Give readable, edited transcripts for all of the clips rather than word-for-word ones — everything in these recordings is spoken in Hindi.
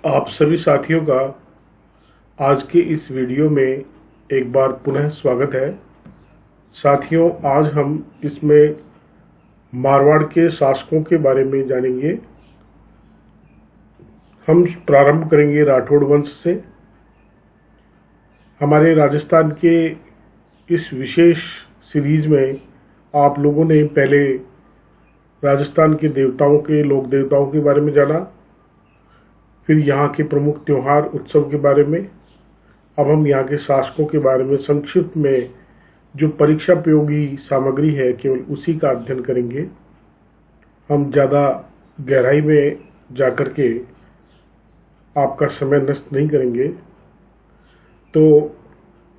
आप सभी साथियों का आज के इस वीडियो में एक बार पुनः स्वागत है। साथियों, आज हम इसमें मारवाड़ के शासकों के बारे में जानेंगे। हम प्रारंभ करेंगे राठौड़ वंश से। हमारे राजस्थान के इस विशेष सीरीज में आप लोगों ने पहले राजस्थान के देवताओं के लोक देवताओं के बारे में जाना, फिर यहाँ के प्रमुख त्योहार उत्सव के बारे में। अब हम यहाँ के शासकों के बारे में संक्षिप्त में जो परीक्षा उपयोगी सामग्री है केवल उसी का अध्ययन करेंगे। हम ज़्यादा गहराई में जाकर के आपका समय नष्ट नहीं करेंगे। तो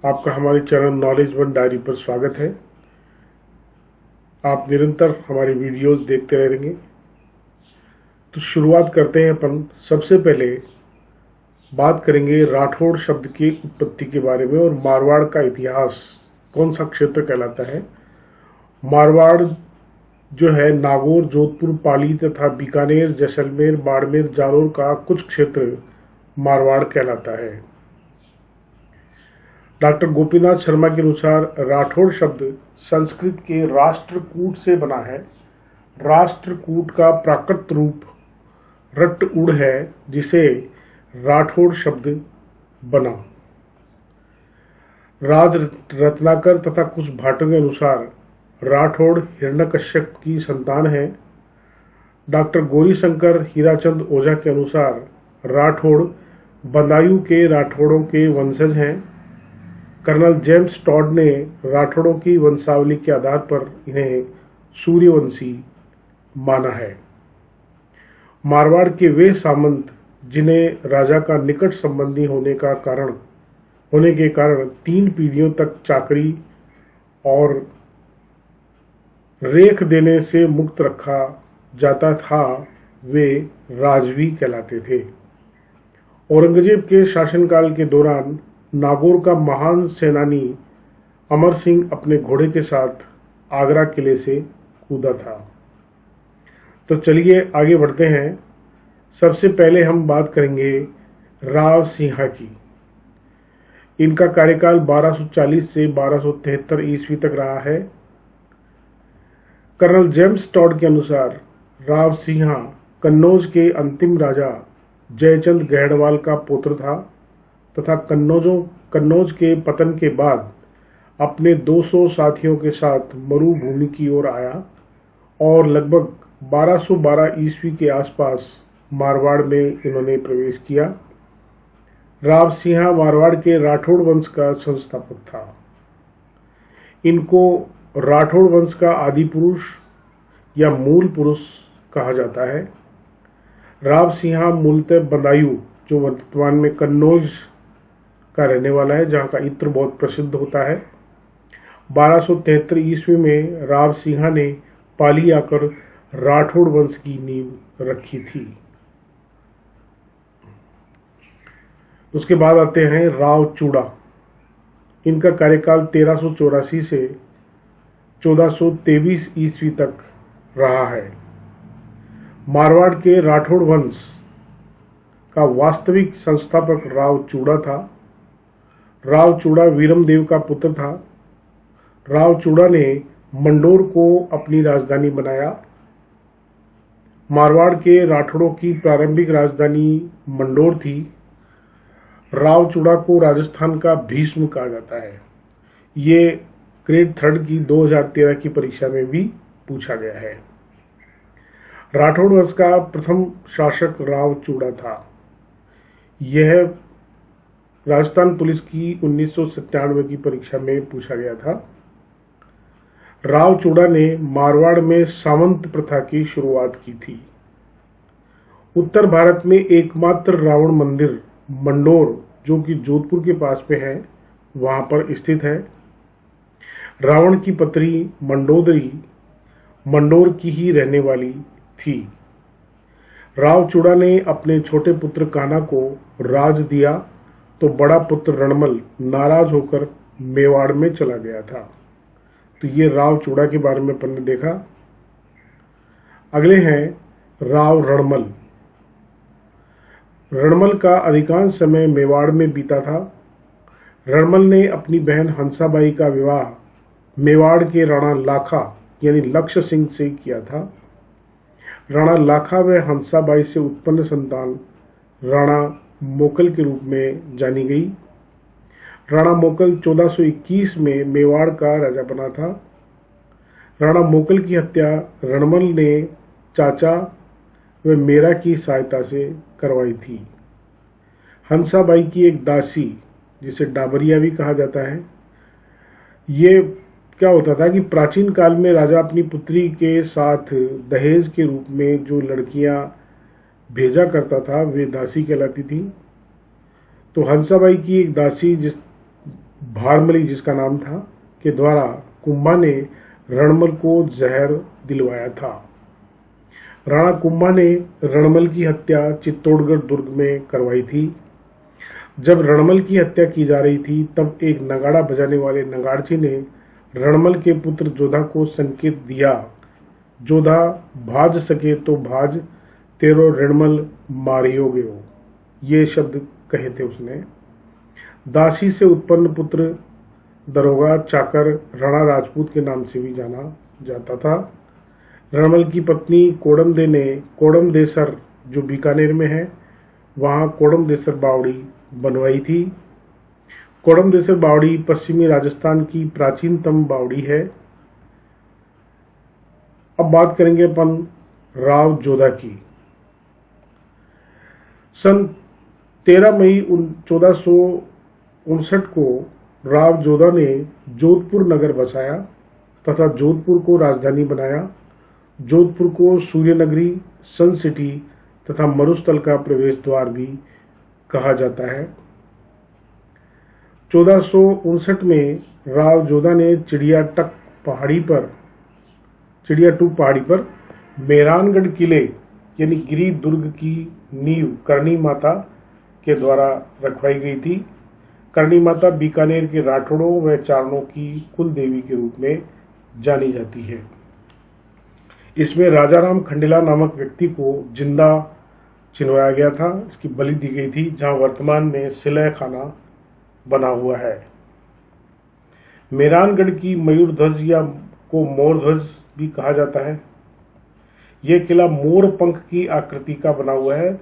आपका हमारे चैनल नॉलेज वन डायरी पर स्वागत है। आप निरंतर हमारी वीडियोस देखते रहेंगे। तो शुरुआत करते हैं। अपन सबसे पहले बात करेंगे राठौड़ शब्द की उत्पत्ति के बारे में और मारवाड़ का इतिहास कौन सा क्षेत्र कहलाता है। मारवाड़ जो है नागौर, जोधपुर, पाली तथा बीकानेर, जैसलमेर, बाड़मेर, जालौर का कुछ क्षेत्र मारवाड़ कहलाता है। डॉक्टर गोपीनाथ शर्मा के अनुसार राठौड़ शब्द संस्कृत के राष्ट्रकूट से बना है। राष्ट्रकूट का प्राकृत रूप रट उड़ है, जिसे राठौड़ शब्द बना। राज रत्नाकर तथा कुछ भाटों के अनुसार राठौड़ हिरण्यकश्यप की संतान है। डॉक्टर गौरीशंकर हीराचंद ओझा के अनुसार राठौड़ बदायूं के राठौड़ों के वंशज हैं। कर्नल जेम्स टॉड ने राठौड़ों की वंशावली के आधार पर इन्हें सूर्यवंशी माना है। मारवाड़ के वे सामंत जिन्हें राजा का निकट संबंधी होने के कारण 3 पीढ़ियों तक चाकरी और रेख देने से मुक्त रखा जाता था, वे राजवी कहलाते थे। औरंगजेब के शासनकाल के दौरान नागौर का महान सेनानी अमर सिंह अपने घोड़े के साथ आगरा किले से कूदा था। तो चलिए आगे बढ़ते हैं। सबसे पहले हम बात करेंगे राव सिंहा की। इनका कार्यकाल 1240 से 1273 ईस्वी तक रहा है। कर्नल जेम्स टॉड के अनुसार राव सिंहा कन्नौज के अंतिम राजा जयचंद गहड़वाल का पुत्र था तथा कन्नौज के पतन के बाद अपने 200 साथियों के साथ मरुभूमि की ओर आया और लगभग 1212 ईस्वी के आसपास मारवाड़ में इन्होंने प्रवेश किया। राव सिंहा मारवाड़ के राठौड़ वंश का संस्थापक था। इनको राठौड़ वंश का आदि पुरुष या मूल पुरुष कहा जाता है। राव सिंहा मूलतः बदायूं, जो वर्तमान में कन्नौज का रहने वाला है, जहाँ का इत्र बहुत प्रसिद्ध होता है। 1273 ईस्वी में राव सिंहा ने पाली आकर राठौड़ वंश की नींव रखी थी। उसके बाद आते हैं राव चूड़ा। इनका कार्यकाल 1384 से 1423 ईस्वी तक रहा है। मारवाड़ के राठौड़ वंश का वास्तविक संस्थापक राव चूड़ा था। राव चूड़ा वीरमदेव का पुत्र था। राव चूड़ा ने मंडोर को अपनी राजधानी बनाया। मारवाड़ के राठौड़ों की प्रारंभिक राजधानी मंडोर थी। राव चूड़ा को राजस्थान का भीष्म कहा जाता है। ये ग्रेड 3 की 2013 की परीक्षा में भी पूछा गया है। राठौड़ वंश का प्रथम शासक राव चूड़ा था। यह राजस्थान पुलिस की 1997 की परीक्षा में पूछा गया था। राव चूड़ा ने मारवाड़ में सामंत प्रथा की शुरुआत की थी। उत्तर भारत में एकमात्र रावण मंदिर मंडोर, जो कि जोधपुर के पास में है, वहां पर स्थित है। रावण की पत्नी मंडोदरी मंडोर की ही रहने वाली थी। राव चूड़ा ने अपने छोटे पुत्र कान्हा को राज दिया तो बड़ा पुत्र रणमल नाराज होकर मेवाड़ में चला गया था। तो ये राव चूड़ा के बारे में अपन ने देखा। अगले हैं राव रणमल। रणमल का अधिकांश समय मेवाड़ में बीता था। रणमल ने अपनी बहन हंसाबाई का विवाह मेवाड़ के राणा लाखा यानी लक्ष्य सिंह से किया था। राणा लाखा व हंसाबाई से उत्पन्न संतान राणा मोकल के रूप में जानी गई। राणा मोकल 1421 में मेवाड़ का राजा बना था। राणा मोकल की हत्या रणमल ने चाचा व मेरा की सहायता से करवाई थी। हंसाबाई की एक दासी, जिसे डाबरिया भी कहा जाता है, ये क्या होता था कि प्राचीन काल में राजा अपनी पुत्री के साथ दहेज के रूप में जो लड़कियां भेजा करता था वे दासी कहलाती थी। तो हंसाबाई की एक दासी भारमली जिसका नाम था के द्वारा कुंभा ने रणमल को जहर दिलवाया था। राणा कुंभा ने रणमल की हत्या चित्तौड़गढ़ दुर्ग में करवाई थी। जब रणमल की हत्या की जा रही थी तब एक नगाड़ा बजाने वाले नगाड़ची ने रणमल के पुत्र जोधा को संकेत दिया, जोधा भाज सके तो भाज, तेरो रणमल मारियो गयो, ये शब्द कहे थे उसने। दासी से उत्पन्न पुत्र दरोगा चाकर राणा राजपूत के नाम से भी जाना जाता था। रणमल की पत्नी कोडमदे ने कोडमदेसर जो बीकानेर में है वहां कोडमदेसर बावड़ी बनवाई थी। कोडमदेसर बावड़ी पश्चिमी राजस्थान की प्राचीनतम बावड़ी है। अब बात करेंगे अपन राव जोधा की। सन 13 मई 1459 को राव जोधा ने जोधपुर नगर बसाया तथा जोधपुर को राजधानी बनाया। जोधपुर को सूर्यनगरी, सन सिटी तथा मरुस्थल का प्रवेश द्वार भी कहा जाता है। 1459 में राव जोधा ने चिड़ियाटूक पहाड़ी पर मेहरानगढ़ किले यानी गिरी दुर्ग की नींव करणी माता के द्वारा रखवाई गई थी। करणी माता बीकानेर के राठौड़ों व चारणों की कुल देवी के रूप में जानी जाती है। इसमें राजाराम खंडेला नामक व्यक्ति को जिंदा चिनवाया गया था, इसकी बलि दी गई थी, जहां वर्तमान में सिलह खाना बना हुआ है। मेहरानगढ़ की मयूर ध्वज या को मोर ध्वज भी कहा जाता है। यह किला मोर पंख की आकृति का बना हुआ है।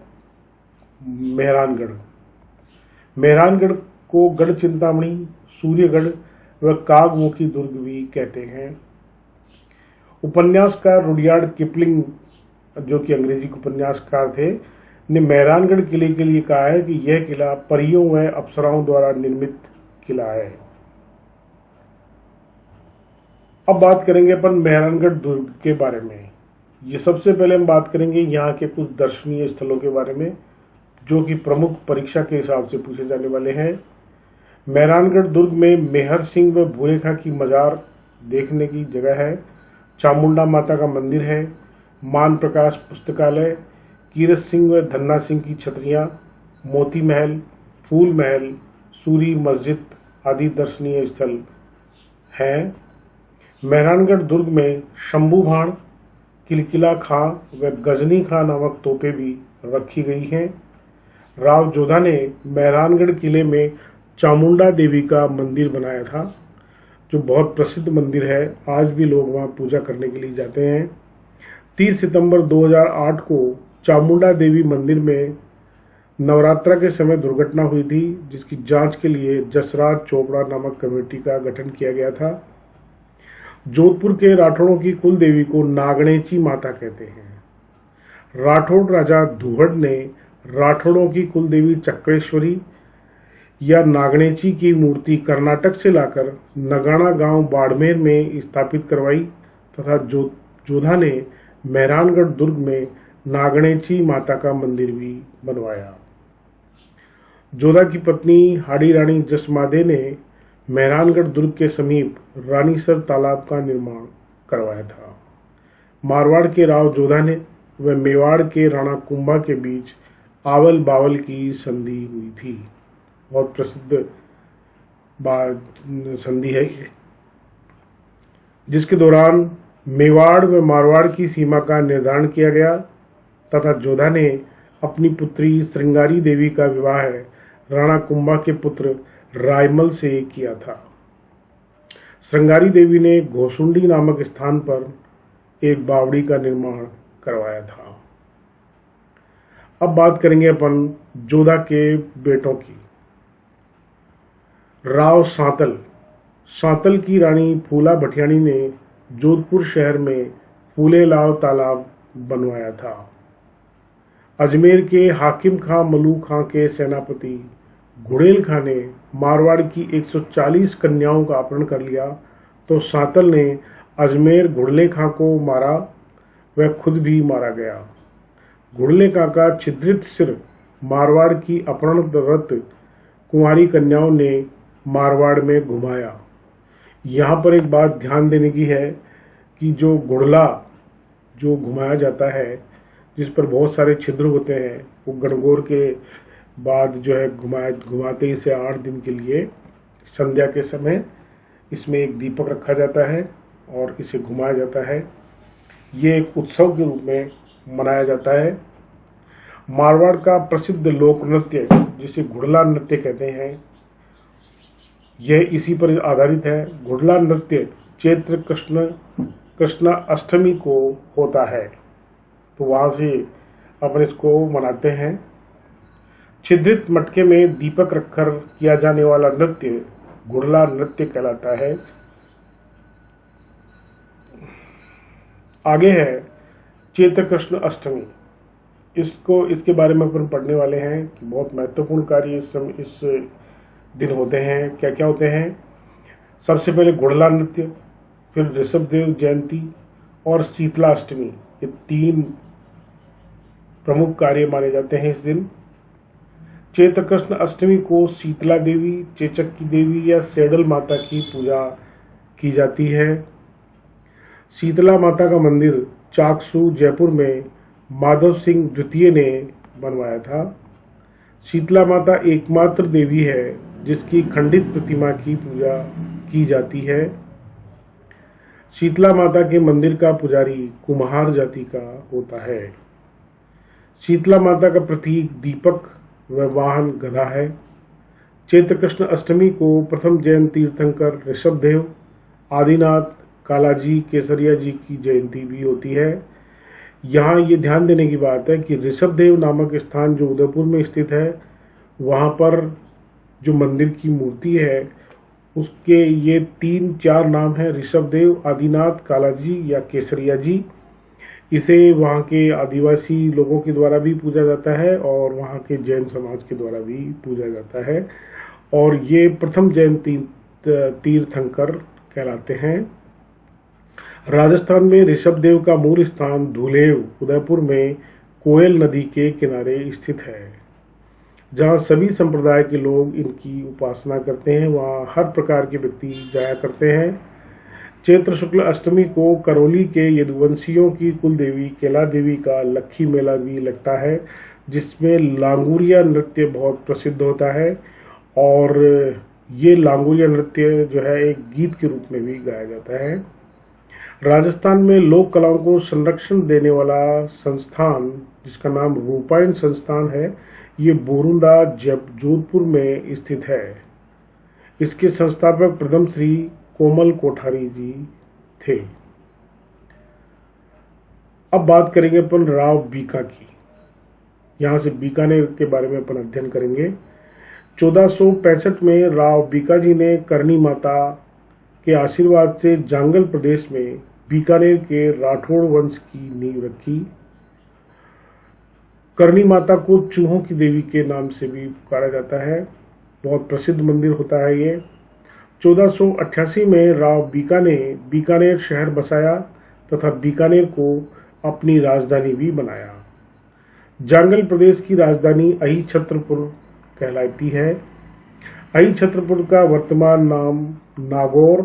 मेहरानगढ़ को गढ़ चिंतामणि, सूर्यगढ़ व कागमुखी दुर्ग भी कहते हैं। उपन्यासकार रुडयार्ड किपलिंग, जो कि अंग्रेजी उपन्यासकार थे, ने मेहरानगढ़ किले के लिए कहा है कि यह किला परियों व अप्सराओं द्वारा निर्मित किला है। अब बात करेंगे अपन मेहरानगढ़ दुर्ग के बारे में। ये सबसे पहले हम बात करेंगे यहाँ के कुछ दर्शनीय स्थलों के बारे में जो कि प्रमुख परीक्षा के हिसाब से पूछे जाने वाले हैं। मेहरानगढ़ दुर्ग में मेहर सिंह व भूरेखा की मजार देखने की जगह है। चामुंडा माता का मंदिर है। मान प्रकाश पुस्तकालय, कीरत सिंह व धन्ना सिंह की छतरियां, मोती महल, फूल महल, सूरी मस्जिद आदि दर्शनीय स्थल हैं। मेहरानगढ़ दुर्ग में शंभू भाण, किलकिला खां व गजनी खां नामक तोपें भी रखी गई हैं। राव जोधा ने मेहरानगढ़ किले में चामुंडा देवी का मंदिर बनाया था, जो बहुत प्रसिद्ध मंदिर है। आज भी लोग वहां पूजा करने के लिए जाते हैं। 30 सितंबर 2008 को चामुंडा देवी मंदिर में नवरात्रा के समय दुर्घटना हुई थी, जिसकी जांच के लिए जसराज चोपड़ा नामक कमेटी का गठन किया गया था। जोधपुर के राठौड़ों की कुल देवी को नागणेची माता कहते हैं। राठौड़ राजा धुहड़ ने राठौड़ों की कुल देवी चक्रेश्वरी या नागणेची की मूर्ति कर्नाटक से लाकर नगाना गांव बाड़मेर में स्थापित करवाई तथा जोधा ने मेहरानगढ़ दुर्ग में नागणेची माता का मंदिर भी बनवाया। जोधा की पत्नी हाड़ी रानी जसमादे ने मेहरानगढ़ दुर्ग के समीप रानीसर तालाब का निर्माण करवाया था। मारवाड़ के राव जोधा ने व मेवाड़ के राणा कुंभा के बीच आवल बावल की संधि हुई थी। बहुत प्रसिद्ध संधि है ये, जिसके दौरान मेवाड़ व मारवाड़ की सीमा का निर्धारण किया गया तथा जोधा ने अपनी पुत्री श्रृंगारी देवी का विवाह राणा कुंभा के पुत्र रायमल से किया था। श्रृंगारी देवी ने घोसुंडी नामक स्थान पर एक बावड़ी का निर्माण करवाया था। अब बात करेंगे अपन जोधा के बेटों की। राव सांतल की रानी फूला भटियाणी ने जोधपुर शहर में फूलेलाव तालाब बनवाया था। अजमेर के हाकिम खां मलूक खां के सेनापति घुड़ेल खां ने मारवाड़ की 140 कन्याओं का अपहरण कर लिया तो सांतल ने अजमेर घुड़ले खां को मारा, वह खुद भी मारा गया। घुड़ले खां का छिद्रित सिर मारवाड़ की अपहरणरत कुंवारी कन्याओं ने मारवाड़ में घुमाया। यहाँ पर एक बात ध्यान देने की है कि जो घुड़ला जो घुमाया जाता है, जिस पर बहुत सारे छिद्र होते हैं, वो गणगौर के बाद जो है घुमाते ही से 8 दिन के लिए संध्या के समय इसमें एक दीपक रखा जाता है और इसे घुमाया जाता है। ये एक उत्सव के रूप में मनाया जाता है। मारवाड़ का प्रसिद्ध लोक नृत्य जिसे घुड़ला नृत्य कहते हैं, यह इसी पर आधारित है। घुड़ला नृत्य चैत्र कृष्ण अष्टमी को होता है, तो वहां से अपन इसको मनाते हैं। छिद्रित मटके में दीपक रखकर किया जाने वाला नृत्य घुड़ला नृत्य कहलाता है। आगे है चैत्र कृष्ण अष्टमी। इसके बारे में अपन पढ़ने वाले हैं कि बहुत महत्वपूर्ण कार्य इस दिन होते हैं। क्या क्या होते हैं? सबसे पहले घुड़ला नृत्य, फिर ऋषभदेव जयंती और शीतलाष्टमी, ये 3 प्रमुख कार्य माने जाते हैं इस दिन। चैत्र कृष्ण अष्टमी को शीतला देवी, चेचक की देवी या सेडल माता की पूजा की जाती है। शीतला माता का मंदिर चाकसू जयपुर में माधव सिंह द्वितीय ने बनवाया था। शीतला माता एकमात्र देवी है जिसकी खंडित प्रतिमा की पूजा की जाती है। शीतला माता के मंदिर का पुजारी कुम्हार जाति का होता है। शीतला माता का प्रतीक दीपक व वाहन गधा है। चैत्र कृष्ण अष्टमी को प्रथम जैन तीर्थंकर ऋषभदेव, आदिनाथ, कालाजी, केसरिया जी की जयंती भी होती है। यहाँ ये ध्यान देने की बात है कि ऋषभदेव नामक स्थान जो उदयपुर में स्थित है, वहाँ पर जो मंदिर की मूर्ति है उसके ये 3-4 नाम हैं, ऋषभदेव, आदिनाथ, कालाजी या केसरिया जी। इसे वहाँ के आदिवासी लोगों के द्वारा भी पूजा जाता है और वहाँ के जैन समाज के द्वारा भी पूजा जाता है, और ये प्रथम जैन तीर्थंकर कहलाते हैं। राजस्थान में ऋषभदेव का मूल स्थान धुलेव उदयपुर में कोयल नदी के किनारे स्थित है, जहाँ सभी संप्रदाय के लोग इनकी उपासना करते हैं। वहाँ हर प्रकार के व्यक्ति जाया करते हैं। चैत्र शुक्ल अष्टमी को करौली के यदुवंशियों की कुल देवी केला देवी का लक्खी मेला भी लगता है, जिसमें लांगुरिया नृत्य बहुत प्रसिद्ध होता है, और ये लांगुरिया नृत्य जो है एक गीत के रूप में भी गाया जाता है। राजस्थान में लोक कलाओं को संरक्षण देने वाला संस्थान जिसका नाम रूपायन संस्थान है, ये बोरुंदा जोधपुर में स्थित है। इसके संस्थापक प्रथम श्री कोमल कोठारी जी थे। अब बात करेंगे अपन राव बीका की। यहाँ से बीकानेर के बारे में अपन अध्ययन करेंगे। 1465 में राव बीका जी ने करणी माता के आशीर्वाद से जांगल प्रदेश में बीकानेर के राठौड़ वंश की नींव रखी। करणी माता को चूहों की देवी के नाम से भी पुकारा जाता है। बहुत प्रसिद्ध मंदिर होता है ये। 1488 में राव बीका ने बीकानेर शहर बसाया तथा बीकानेर को अपनी राजधानी भी बनाया। जांगल प्रदेश की राजधानी अहिछत्रपुर कहलाती है। अहिछत्रपुर का वर्तमान नाम नागौर,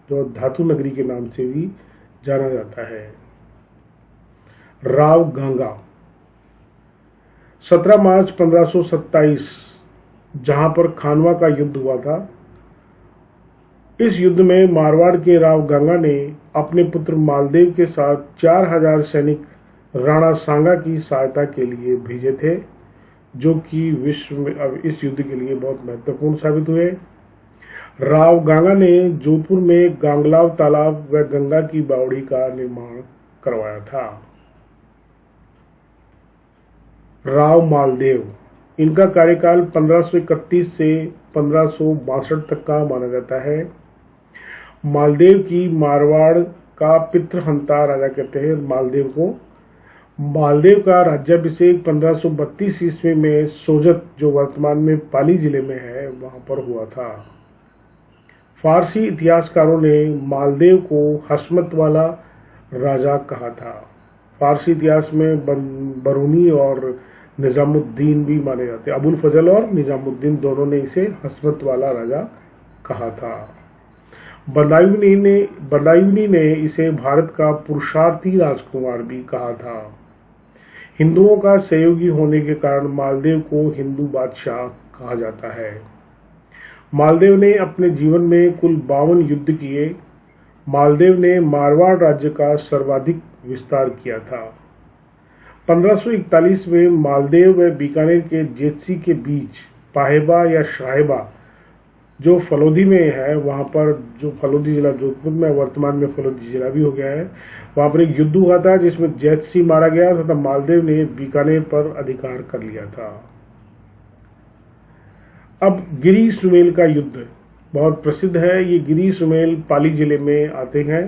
जो धातु नगरी के नाम से भी जाना जाता है। राव गंगा 17 मार्च 1527 जहां पर खानवा का युद्ध हुआ था। इस युद्ध में मारवाड़ के राव गंगा ने अपने पुत्र मालदेव के साथ 4000 सैनिक राणा सांगा की सहायता के लिए भेजे थे, जो कि विश्व में अब इस युद्ध के लिए बहुत महत्वपूर्ण साबित हुए। राव गांगा ने जोधपुर में गांगलाव तालाब व गंगा की बावड़ी का निर्माण करवाया था। राव मालदेव, इनका कार्यकाल 1531 से 1562 तक का माना जाता है। मालदेव की मारवाड़ का पितृहंता राजा कहते हैं मालदेव को। मालदेव का राज्याभिषेक 1532 ईस्वी में सोजत, जो वर्तमान में पाली जिले में है, वहां पर हुआ था। फारसी इतिहासकारों ने मालदेव को हस्मत वाला राजा कहा था। फारसी इतिहास में बरूनी और निजामुद्दीन भी माने जाते हैं। अबुल फजल और निजामुद्दीन दोनों ने इसे हस्मत वाला राजा कहा था। बदायूनी ने इसे भारत का पुरुषार्थी राजकुमार भी कहा था। हिंदुओं का सहयोगी होने के कारण मालदेव को हिंदू बादशाह कहा जाता है। मालदेव ने अपने जीवन में कुल 52 युद्ध किए। मालदेव ने मारवाड़ राज्य का सर्वाधिक विस्तार किया था। 1541 में मालदेव व बीकानेर के जेतसी के बीच पाहेबा या शाहेबा, जो फलोदी में है, वहां पर, जो फलोदी जिला जोधपुर में, वर्तमान में फलोदी जिला भी हो गया है, वहां पर एक युद्ध हुआ था जिसमें जेतसी मारा गया तथा मालदेव ने बीकानेर पर अधिकार कर लिया था। अब गिरी सुमेल का युद्ध बहुत प्रसिद्ध है। ये गिरी सुमेल पाली जिले में आते हैं।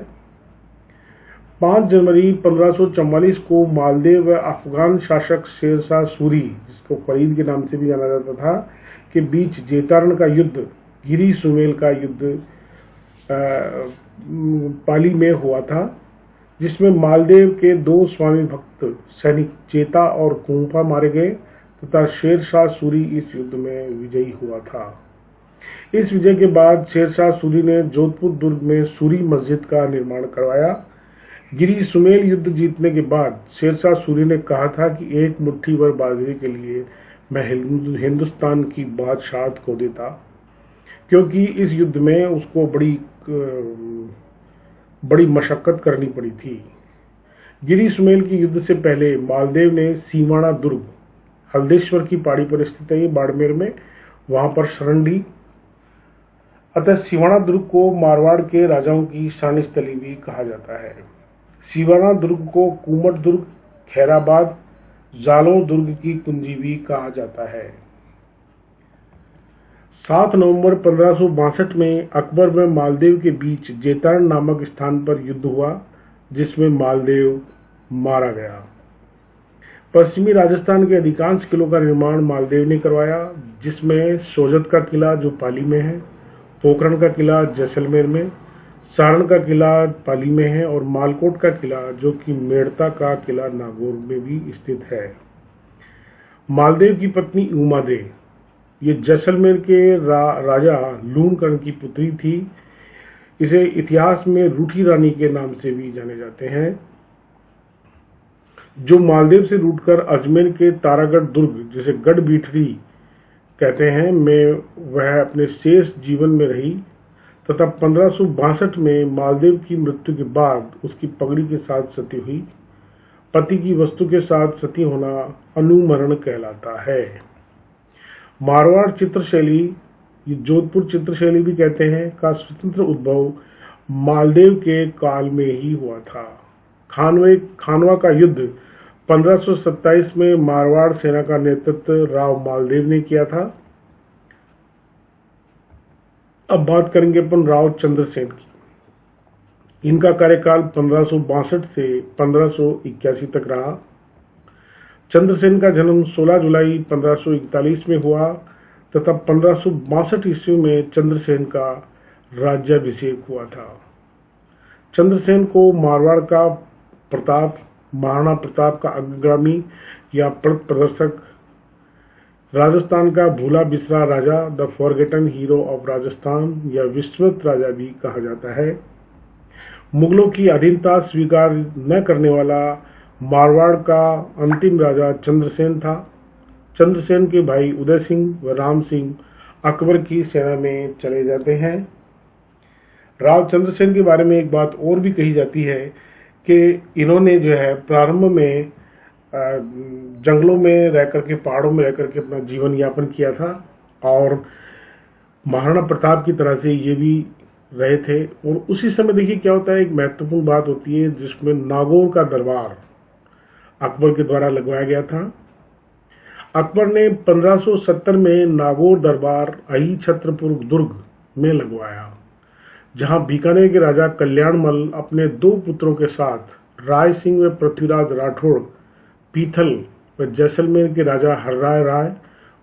5 जनवरी 1544 को मालदेव व अफगान शासक शेरशाह सूरी, जिसको फरीद के नाम से भी जाना जाता था, के बीच जेतारण का युद्ध, गिरी सुमेल का युद्ध पाली में हुआ था, जिसमें मालदेव के 2 स्वामी भक्त सैनिक चेता और कुंफा मारे गए तथा शेरशाह सूरी इस युद्ध में विजयी हुआ था। इस विजय के बाद शेरशाह सूरी ने जोधपुर दुर्ग में सूरी मस्जिद का निर्माण करवाया। गिरी सुमेल युद्ध जीतने के बाद शेरशाह सूरी ने कहा था कि एक मुट्ठी भर बाजरे के लिए मैं हिंदुस्तान की बादशाहत खो देता, क्योंकि इस युद्ध में उसको बड़ी मशक्कत करनी पड़ी थी। गिरी सुमेल के युद्ध से पहले मालदेव ने सीवाना दुर्ग, हल्देश्वर की पहाड़ी पर स्थित है, बाड़मेर में, वहां पर शरण ली। अतः सीवाना दुर्ग को मारवाड़ के राजाओं की शान स्थली भी कहा जाता है। सीवाना दुर्ग को कुमट दुर्ग, खैराबाद, जालौं दुर्ग की कुंजी भी कहा जाता है। 7 नवंबर 1562 में अकबर व मालदेव के बीच जेतारण नामक स्थान पर युद्ध हुआ, जिसमें मालदेव मारा गया। पश्चिमी राजस्थान के अधिकांश किलों का निर्माण मालदेव ने करवाया, जिसमें सोजत का किला, जो पाली में है, पोखरण का किला जैसलमेर में, सारण का किला पाली में है, और मालकोट का किला, जो कि मेड़ता का किला नागौर में भी स्थित है। मालदेव की पत्नी उमादे, ये जैसलमेर के राजा लूणकर्ण की पुत्री थी। इसे इतिहास में रूठी रानी के नाम से भी जाने जाते हैं, जो मालदेव से रूठकर अजमेर के तारागढ़ दुर्ग, जिसे गढ़ बीठरी कहते हैं, में वह अपने शेष जीवन में रही तथा 1562 में मालदेव की मृत्यु के बाद उसकी पगड़ी के साथ सती हुई। पति की वस्तु के साथ सती होना अनुमरण कहलाता है। मारवाड़ चित्रशैली, ये जोधपुर चित्रशैली भी कहते हैं, का स्वतंत्र उद्भव मालदेव के काल में ही हुआ था। खानवा का युद्ध 1527 में मारवाड़ सेना का नेतृत्व राव मालदेव ने किया था। अब बात करेंगे अपन राव चंद्रसेन की। इनका कार्यकाल 1562 से 1581 तक रहा। चंद्रसेन का जन्म 16 जुलाई 1541 में हुआ तथा 1562 ईस्वी में चंद्रसेन का राज्याभिषेक हुआ था। चंद्रसेन को मारवाड़ का प्रताप, महाराणा प्रताप का अग्रगामी या प्रदर्शक, राजस्थान का भूला बिसरा राजा, the forgotten hero of Rajasthan या विस्मृत राजा भी कहा जाता है। मुगलों की अधीनता स्वीकार न करने वाला मारवाड़ का अंतिम राजा चंद्रसेन था। चंद्रसेन के भाई उदय सिंह व राम सिंह अकबर की सेना में चले जाते हैं। राव चंद्रसेन के बारे में एक बात और भी कही जाती है कि इन्होंने जो है प्रारंभ में जंगलों में रह करके, पहाड़ों में रह करके अपना जीवन यापन किया था और महाराणा प्रताप की तरह से ये भी रहे थे। और उसी समय देखिए क्या होता है, एक महत्वपूर्ण बात होती है जिसमें नागौर का दरबार अकबर के द्वारा लगवाया गया था। अकबर ने 1570 में नागौर दरबार अही छत्रपुर दुर्ग में लगवाया, जहां बीकानेर के राजा कल्याणमल अपने 2 पुत्रों के साथ राय सिंह व पृथ्वीराज राठौड़, पीथल व जैसलमेर के राजा हरराय राय,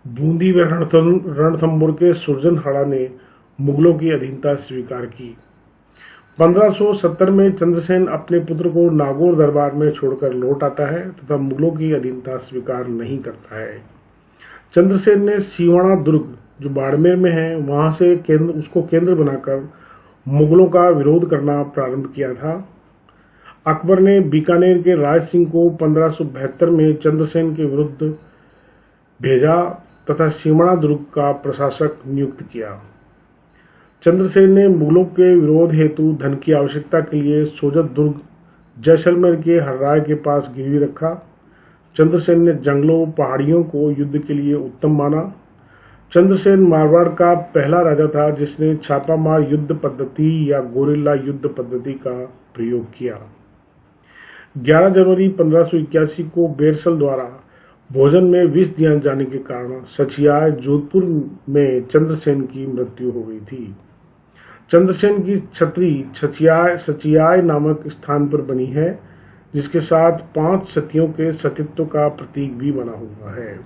बूंदी व रणथंभौर के सुरजनहड़ा ने मुगलों की अधीनता स्वीकार की। 1570 में चंद्रसेन अपने पुत्र को नागौर दरबार में छोड़कर लौट आता है तथा मुगलों की अधीनता स्वीकार नहीं करता है। चंद्रसेन ने सीवाणा दुर्ग जो बाड़मेर में है वहां से उसको केंद्र बनाकर मुगलों का विरोध करना प्रारंभ किया था। अकबर ने बीकानेर के राय सिंह को 1572 में चंद्रसेन के विरुद्ध भेजा तथा सीवाणा दुर्ग का प्रशासक नियुक्त किया। चंद्रसेन ने मुगलों के विरोध हेतु धन की आवश्यकता के लिए सोजत दुर्ग जैसलमेर के हर्राय के पास गिरवी रखा। चंद्रसेन ने जंगलों पहाड़ियों को युद्ध के लिए उत्तम माना। चंद्रसेन मारवाड़ का पहला राजा था जिसने छापामार युद्ध पद्धति या गोरिल्ला युद्ध पद्धति का प्रयोग किया। 11 जनवरी 1581 को बेरसल द्वारा भोजन में विष दिया जाने के कारण सचियाय जोधपुर में चंद्रसेन की मृत्यु हो गई थी। चंद्रसेन की छतरी सचियाय नामक स्थान पर बनी है, जिसके साथ 5 सतियों के सतीत्व का प्रतीक भी बना हुआ है।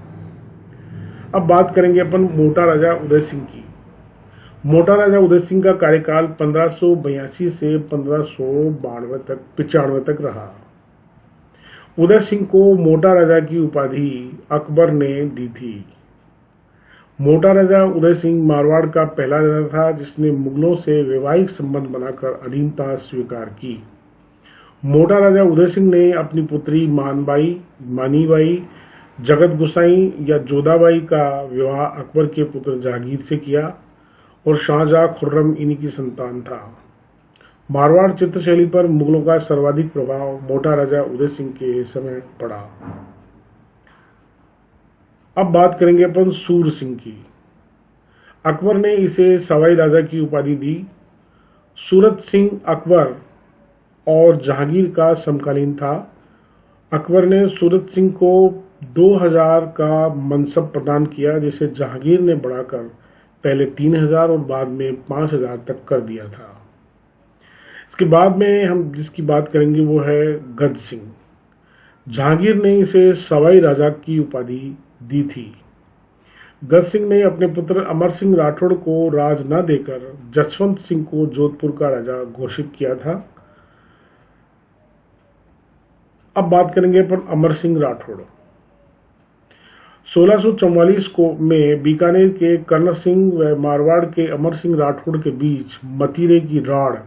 अब बात करेंगे अपन मोटा राजा उदय सिंह की। मोटा राजा उदय सिंह का कार्यकाल 1582 से 1595 तक रहा। उदय सिंह को मोटा राजा की उपाधि अकबर ने दी थी। मोटा राजा उदय सिंह मारवाड़ का पहला राजा था जिसने मुगलों से वैवाहिक संबंध बनाकर अधीनता स्वीकार की। मोटा राजा उदय सिंह ने अपनी पुत्री मानीबाई, जगत गोसाई या जोधाबाई का विवाह अकबर के पुत्र जहांगीर से किया और शाहजहां खुर्रम इन्हीं की संतान था। मारवाड़ चित्रशैली पर मुगलों का सर्वाधिक प्रभाव मोटा राजा उदय सिंह के समय पड़ा। अब बात करेंगे अपन सूर सिंह की। अकबर ने इसे सवाई राजा की उपाधि दी। सूरत सिंह अकबर और जहांगीर का समकालीन था। अकबर ने सूरत सिंह को 2000 का मनसब प्रदान किया, जिसे जहांगीर ने बढ़ाकर पहले 3000 और बाद में 5000 तक कर दिया था। इसके बाद में हम जिसकी बात करेंगे वो है गद सिंह। जहांगीर ने इसे सवाई राजा की उपाधि दी थी। गद सिंह ने अपने पुत्र अमर सिंह राठौड़ को राज न देकर जसवंत सिंह को जोधपुर का राजा घोषित किया था। अब बात करेंगे पर अमर सिंह राठौड़। 1644 को में बीकानेर के कर्ण सिंह व मारवाड़ के अमर सिंह राठौड़ के बीच मतीरे की राड़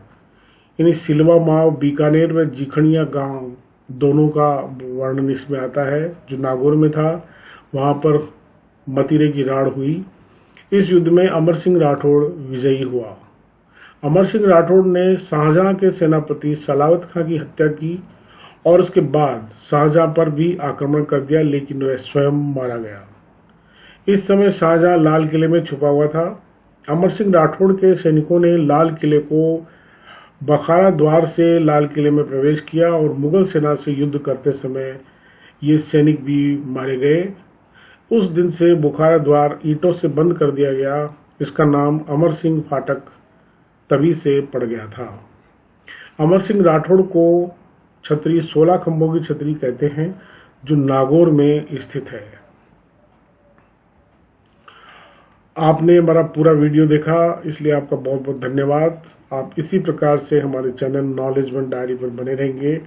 यानी सिलवा माव, बीकानेर व जीखणिया गांव दोनों का वर्णन इसमें आता है, जो नागौर में था। वहां पर मतीरे की राड़ हुई। इस युद्ध में अमर सिंह राठौड़ विजयी हुआ। अमर सिंह राठौड़ ने शाहजहां के सेनापति सलावत खां की हत्या की और उसके बाद शाहजहां पर भी आक्रमण कर दिया, लेकिन वह स्वयं मारा गया। इस समय शाहजहां लाल किले में छुपा हुआ था। अमर सिंह राठौड़ के सैनिकों ने लाल किले को बखारा द्वार से लाल किले में प्रवेश किया और मुगल सेना से युद्ध करते समय ये सैनिक भी मारे गए। उस दिन से बुखारा द्वार ईंटों से बंद कर दिया गया। इसका नाम अमर सिंह फाटक तभी से पड़ गया था। अमर सिंह राठौड़ को छतरी 16 खंभों की छतरी कहते हैं, जो नागौर में स्थित है। आपने हमारा पूरा वीडियो देखा, इसलिए आपका बहुत बहुत धन्यवाद। आप इसी प्रकार से हमारे चैनल नॉलेज वन डायरी पर बने रहेंगे।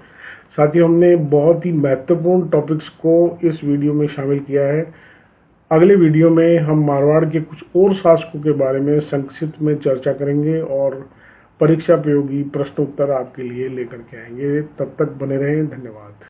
साथ ही हमने बहुत ही महत्वपूर्ण टॉपिक्स को इस वीडियो में शामिल किया है। अगले वीडियो में हम मारवाड़ के कुछ और शासकों के बारे में संक्षिप्त में चर्चा करेंगे और परीक्षा उपयोगी प्रश्न उत्तर आपके लिए लेकर के आएंगे। तब तक बने रहें। धन्यवाद।